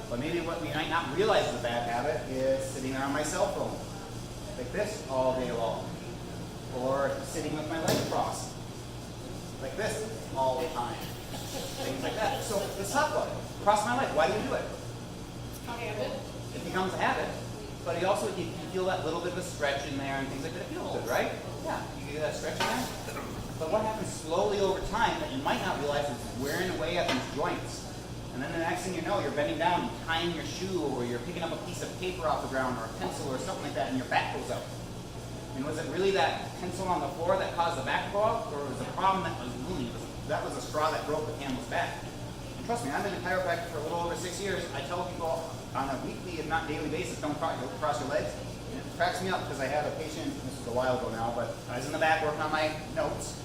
But maybe what we might not realize is a bad habit is sitting there on my cell phone, like this, all day long. Or sitting with my legs crossed, like this, all the time. Things like that. So let's talk about it. Cross my leg. Why do you do it? It becomes a habit, but you also you feel that little bit of a stretch in there and things like that. It feels good, right? Yeah, you get that stretch in there. But what happens slowly over time that you might not realize is wearing away at these joints. And then the next thing you know, you're bending down, tying your shoe, or you're picking up a piece of paper off the ground, or a pencil, or something like that, and your back goes out. And was it really that pencil on the floor that caused the back to go out, or was the problem that was moving? That was the straw that broke the camel's back. And trust me, I've been a chiropractor for a little over 6 years. I tell people on a weekly, if not daily basis, don't cross your legs. And it cracks me up because I had a patient, this was a while ago now, but I was in the back working on my notes.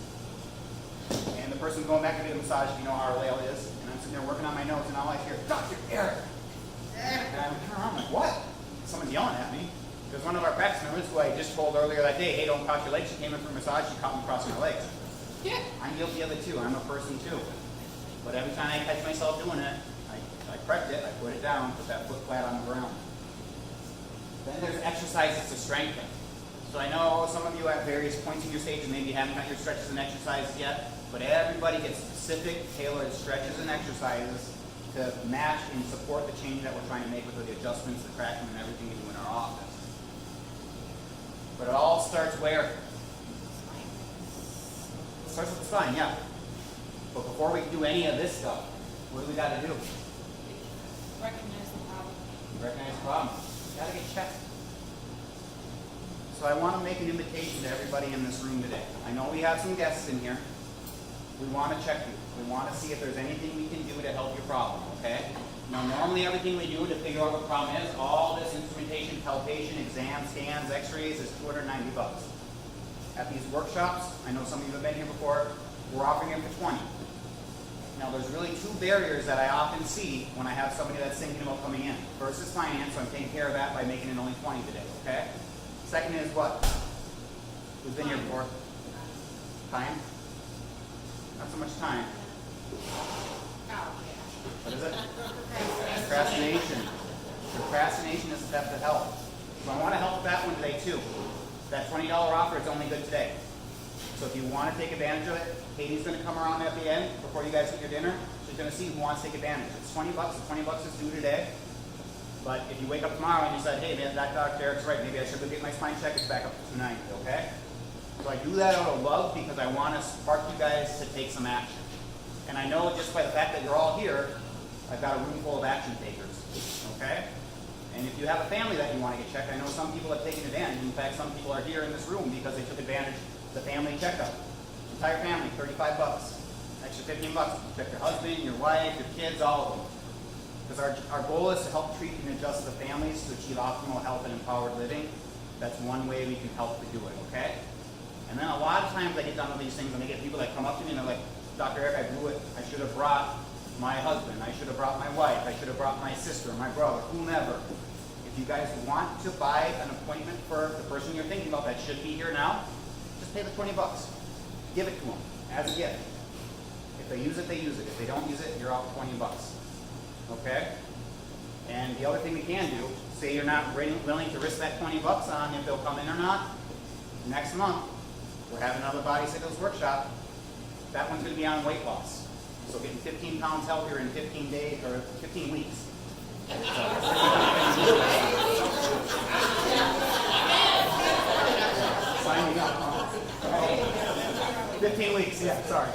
And the person going back to do the massage, you know how our layout is. And I'm sitting there working on my notes, and all I hear, Dr. Erik. And I'm turning around, I'm like, what? Someone's yelling at me. Because one of our practice members, who I just told earlier that day, hey, don't cross your legs, she came in for a massage, she caught me crossing my legs. Yeah. I'm guilty of it too. I'm a person too. But every time I catch myself doing it, I correct it, I put it down, put that foot flat on the ground. Then there's exercises to strengthen. So I know some of you at various points in your stage maybe haven't got your stretches and exercises yet, but everybody gets specific, tailored stretches and exercises to match and support the change that we're trying to make with the adjustments, the cracking, and everything we do in our office. But it all starts where? It starts with the spine, yeah. But before we do any of this stuff, what do we got to do? Recognize the problem. Recognize the problem. Got to get checked. So I want to make an invitation to everybody in this room today. I know we have some guests in here. We want to check you. We want to see if there's anything we can do to help your problem, okay? Now, normally everything we do to figure out what the problem is, all this instrumentation, palpation, exams, scans, x-rays is $290. At these workshops, I know some of you have been here before, we're offering them for $20. Now, there's really two barriers that I often see when I have somebody that's thinking about coming in. First is finance, so I'm taking care of that by making it only $20 today, okay? Second is what? Who's been here before? Time? Not so much time. What is it? Procrastination. Procrastination is a theft of health. So I want to help with that one today too. That $20 offer is only good today. So if you want to take advantage of it, Katie's going to come around at the end before you guys eat your dinner. She's going to see who wants to take advantage. It's $20. The $20 is due today. But if you wake up tomorrow and you said, hey man, that Dr. Eric's right, maybe I should go get my spine check, it's back up to $290, okay? So I do that out of love because I want to spark you guys to take some action. And I know just by the fact that you're all here, I've got a room full of action takers, okay? And if you have a family that you want to get checked, I know some people have taken advantage. In fact, some people are here in this room because they took advantage of the family checkup. Entire family, $35. Extra $15. Check your husband, your wife, your kids, all of them. Because our goal is to help treat and adjust the families to achieve optimal health and empowered living. That's one way we can help to do it, okay? And then a lot of times I get done with these things and I get people that come up to me and they're like, Dr. Eric, I blew it. I should have brought my husband. I should have brought my wife. I should have brought my sister, my brother, whomever. If you guys want to buy an appointment for the person you're thinking about that should be here now, just pay the $20. Give it to them as a gift. If they use it, they use it. If they don't use it, you're out $20. Okay? And the other thing we can do, say you're not willing to risk that $20 on if they'll come in or not, next month, we're having another Body Signals workshop. That one's going to be on weight loss. So getting 15 pounds healthier in 15 days, or 15 weeks. Sign me up. 15 weeks, yeah, sorry.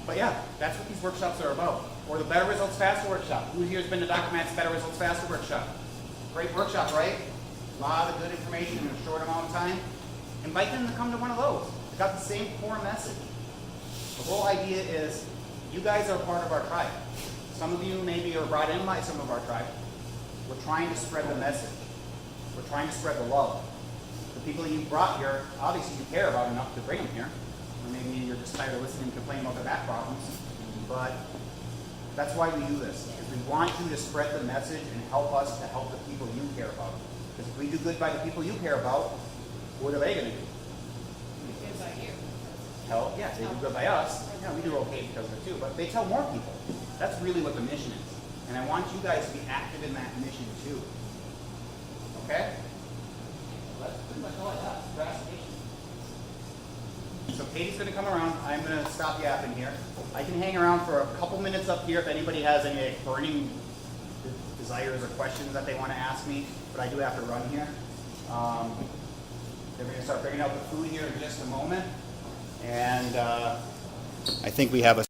But yeah, that's what these workshops are about. Or the Better Results Faster workshop. Who here has been to Dr. Matt's Better Results Faster workshop? Great workshop, right? A lot of good information in a short amount of time. Invite them to come to one of those. It's got the same core message. The whole idea is you guys are part of our tribe. Some of you maybe are brought in by some of our tribe. We're trying to spread the message. We're trying to spread the love. The people you brought here, obviously you care about enough to bring them here. Or maybe you're just tired of listening and complaining about their back problems. But that's why we do this. Because we want you to spread the message and help us to help the people you care about. Because if we do good by the people you care about, what are they going to do? Good by you. Hell, yeah, they do good by us. Yeah, we do okay because of it too. But they tell more people. That's really what the mission is. And I want you guys to be active in that mission too. Okay? That's pretty much all I got. Procrastination. So Katie's going to come around. I'm going to stop yapping here. I can hang around for a couple minutes up here if anybody has any burning desires or questions that they want to ask me. But I do have to run here. They're going to start bringing out the food here in just a moment. And I think we have a